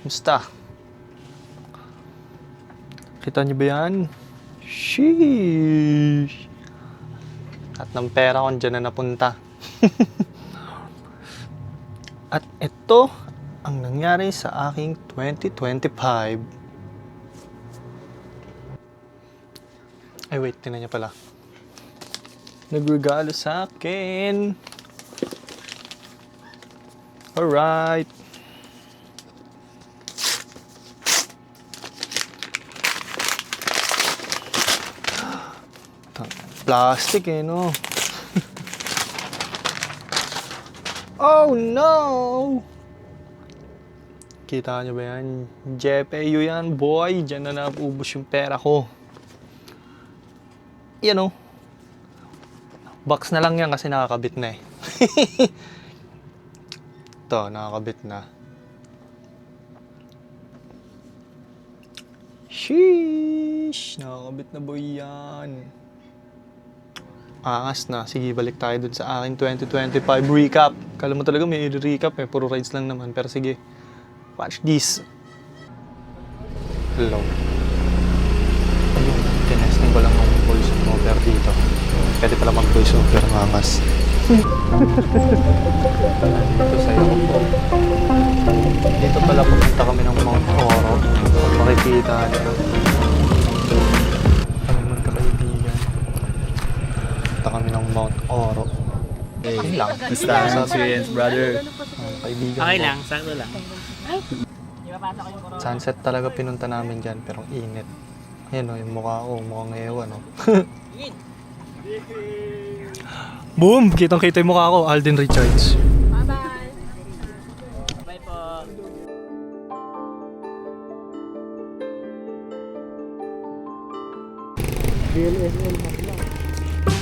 Musta? Kita niyo ba yan? Sheesh! At ng pera ko dyan na napunta. At ito ang nangyari sa aking 2025. Ay wait, tingnan niya pala. Nagregalo sa akin. Alright. Plastic eh, no? Oh no! Kita nyo ba yan? JPU yan, boy. Diyan na naubos yung pera ko. Yan o. Box na lang yan kasi nakakabit na eh. Ito, nakakabit na. Sheesh! Nakakabit na boy yan. Angas na. Sige, balik tayo dun sa aking 2025 recap. Kala mo talaga may recap eh. Puro rides lang naman. Pero sige, watch this. Hello. Ayun, tinesting ko lang ng voice over dito. Pwede pala mag-voice over ng angas. Dito sa'yo ko po. Dito pala pupunta kami ng Mount Oro. Kung makikita nyo. Kami magkakaibigan. Pupunta kami ng Mount Oro. Hey, Ayun lang. basta ang experience, brother. Kaibigan Okay ko. lang, sakto lang. Sunset talaga pinunta namin dyan, pero init. Ayan o, yung mukha ko, mukhang ewan o. Boom! Kitang-kita yung mukha ko, Alden Richards. Bye-bye! Bye po!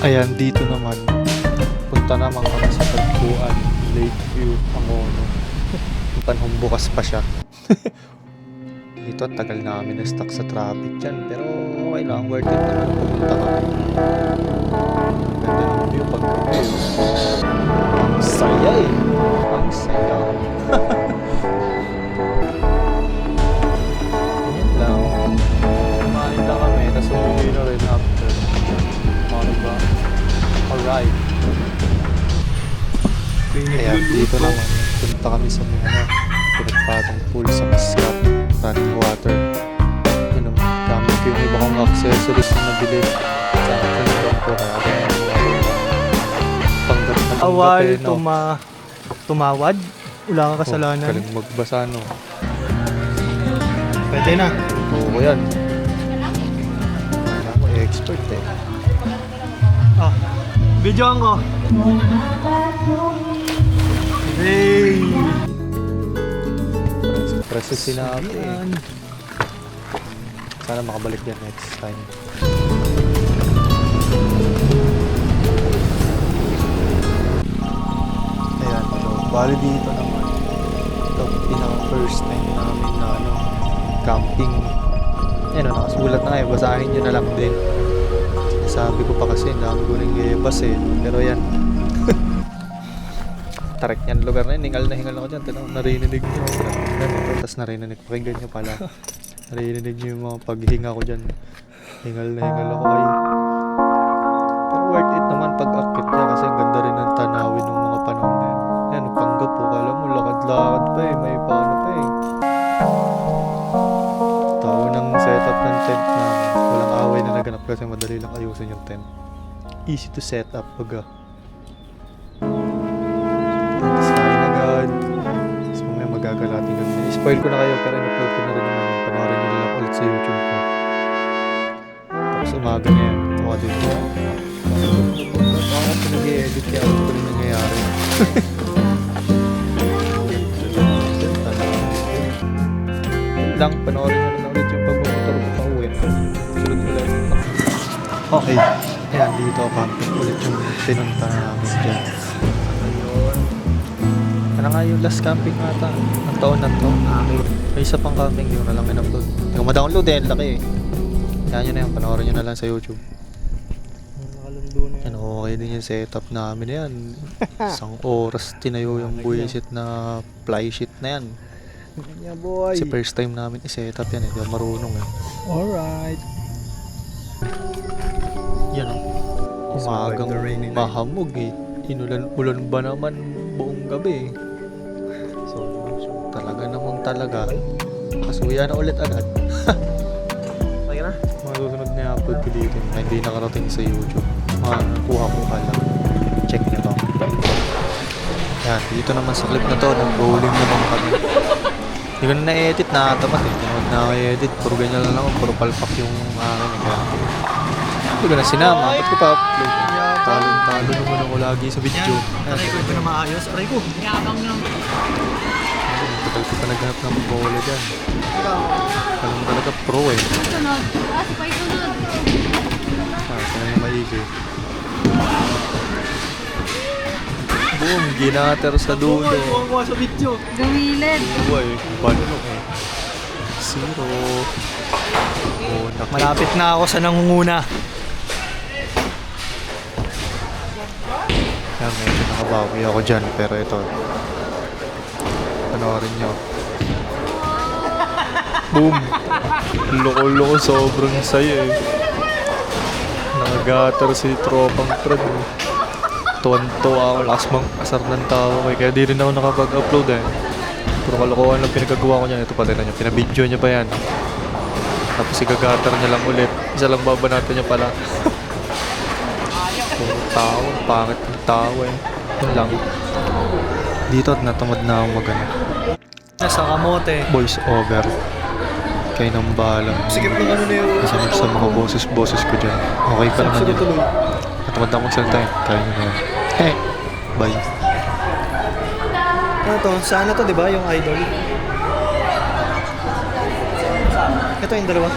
Ayan, dito naman. Punta naman kami sa Tagpuan, Lakeview, Angono. Yung panahon bukas pa siya. Dito, tagal namin na-stuck sa traffic dyan. Pero okay lang, worth it naman pumunta kami. Ganda ng view pagka-view. Ang saya eh. Ang saya. Ganyan lang. Kumain na kami, tapos umuwi na rin after. Ano ba? Alright. Ayan, dito naman. Punta kami sa mga pinagpatong pool sa Mascap, running water. Yun know, gamit ko yung iba kong accessories na nabili sa akin ko. Kaya Awal, tumawad. Wala kang kasalanan. Galing magbasa, no? Pwede na. Oo, yan. Wala ko, expert eh. Ah, videoan ko. Hey! Press sinabi eh. Sana makabalik yan next time. Ayan, so, bali dito naman. Ito, pinaka-first time namin na camping. Ayan, nakasulat na nga basahin nyo na lang din. Sabi ko pa kasi, dami ko rin i-bus eh. Pero yan. Tarik yan lugar na yun. Hingal na hingal ako dyan. Narinig nyo. Tapos narinig. Pakinggan nyo pala. Narinig nyo yung mga paghinga ko dyan. Hingal na hingal ako ay. Pero worth it naman pag-akit niya kasi ang ganda rin ng tanawin ng mga panahon na yan. Yan, panggap po. Kala mo, lakad-lakad pa eh. May paano pa eh. Tao ng setup ng tent na walang away na naganap kasi madali lang ayusin yung tent. Easy to set up baga. Tapos kain agad. Tapos mamaya magagalating kami. Spoil ko na kayo pero in-upload ko na rin naman. Panoorin nyo na lang ulit sa YouTube ko. Tapos umaga na yan. Mukha din ko. Ako kasi nag-i-edit kaya alam ko rin nangyayari. Lang, panoorin nyo na ulit yung pagmumotor ko pa uwi. Sunod ulit. Okay. Ayan, dito camping ulit yung pinunta namin dyan. Ano nga yung last camping ata? Ang taon na to. May isa pang camping, di ko na lang in-upload. Hindi ko ma-download eh, laki eh. Kaya nyo na yan, panoorin nyo na lang sa YouTube. Nakalundo na yan. Yan, okay din yung setup namin na yan. Isang oras tinayo yung buwisit na fly sheet na yan. Yeah, boy. Kasi first time namin i-set up yan, hindi ako marunong eh. Alright. Yan o. Umagang mahamog eh. Inulan-ulan ba naman buong gabi eh. So, talaga. Kasi uya na ulit agad. Okay na? Mga susunod na i-upload ko dito na hindi nakarating sa YouTube. Mga kuha-kuha lang. Check nyo lang. Yan, dito naman sa clip na to, nag-bowling naman kami. Hindi ko na na-edit, nakatamad eh. Tinood na ako i-edit, puro ganyan lang ako, puro palpak yung akin. Kaya, hindi ko na sinama, ba't ko pa-upload? Talon-talon naman ako lagi sa video. Aray ko, ito na maayos. Aray ko. Yabang lang. Tagal ko pa naghanap ng bola dyan. Talagang talaga pro eh. Sunod. Si Pai sunod. Sana na maigi. Boom, ginater sa dulo. Kuha sa video. Gumilid. Uy, balok eh. 0. Oh, Malapit na ako sa nangunguna. Yan, medyo nakabawi ako dyan. Pero ito, panoorin nyo. Boom! Loko-loko, sobrang saya eh. Nakagater si tropang Fred eh. Tuwan-tuwa ako, lakas mang asar ng tao eh. Kaya di rin ako nakapag-upload eh. Puro kalokohan lang pinagagawa ko niyan. Ito pala niya, pinabidyo niya pa yan. Tapos igagater niya lang ulit. Isa lang babanatan niya pala. Puro tao, pangit ng tao eh. Yun lang. Dito at natamad na ako mag-ano. Nasa kamote. Voice over. Kayo nang bahala. Sige kung ano na yung... Kasi sa mga boses ko dyan. Okay ka naman yun. tuloy. Natamad na akong magsalita eh. Kaya nyo na yun. Hey! Bye. Ano to? Sana to, di ba? Yung idol. Ito yung dalawa.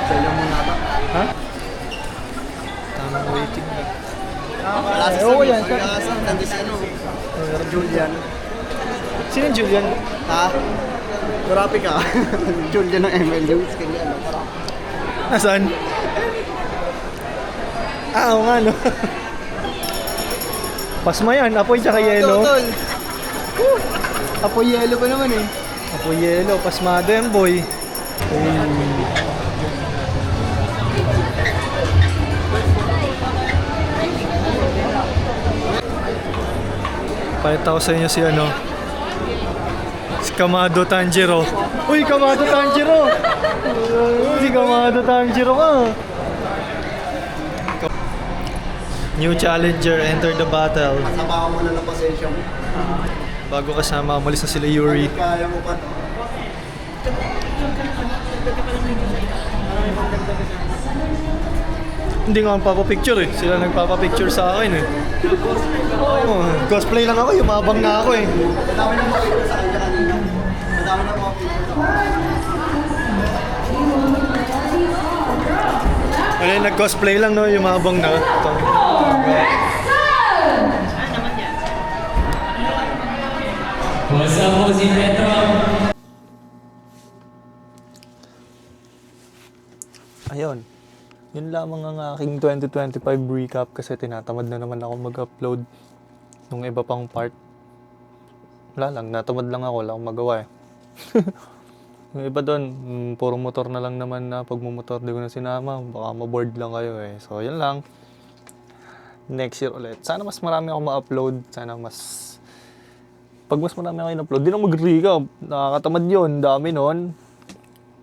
Sa ilang muna ata. Ha? Tamang waiting na. Oo yan. Julian. Sino yung Julian? Ha? Grabe ka. Julian ng ML Lewis. Kanya ano. Nasaan? Oo nga no. Pasma yan, apoy tsaka yelo. Tol. Apoy yellow pa naman eh. Apoy yelo, pasmado yan boy. Pakita ko sa inyo si ano. Si Kamado Tanjiro. Uy, Kamado Tanjiro! Si Kamado Tanjiro ka. New challenger, enter the battle. Kasama mo na ng pasensya mo. Bago kasama, umalis na sila Yuri. Kaya mo pa to. Hindi nga magpapapicture eh. Sila nagpapapicture sa akin eh. Oh, cosplay lang ako, yumabang na ako eh. Madami na makita sa kanya kanina. Madami na makita sa kanya. Ano yung nag-cosplay lang no, yumabang na. What's up, Jose Petro? Ayun. Yun lamang ang aking 2025 recap kasi tinatamad na naman ako mag-upload nung iba pang part. Wala lang, natamad lang ako, wala akong magawa eh. Yung iba doon, puro motor na lang naman na pagmumotor, di ko na sinama, baka maboard lang kayo eh. So yun lang. Next year ulit. Sana mas marami ako ma-upload, sana mas... Pag mas marami ako in-upload, di na mag-recap. Nakakatamad yun, dami nun.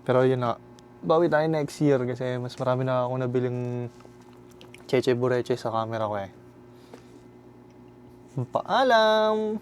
Pero yun na, bawi tayo next year kasi mas marami na ako nabiling cheche bureche sa camera ko eh. Paalam!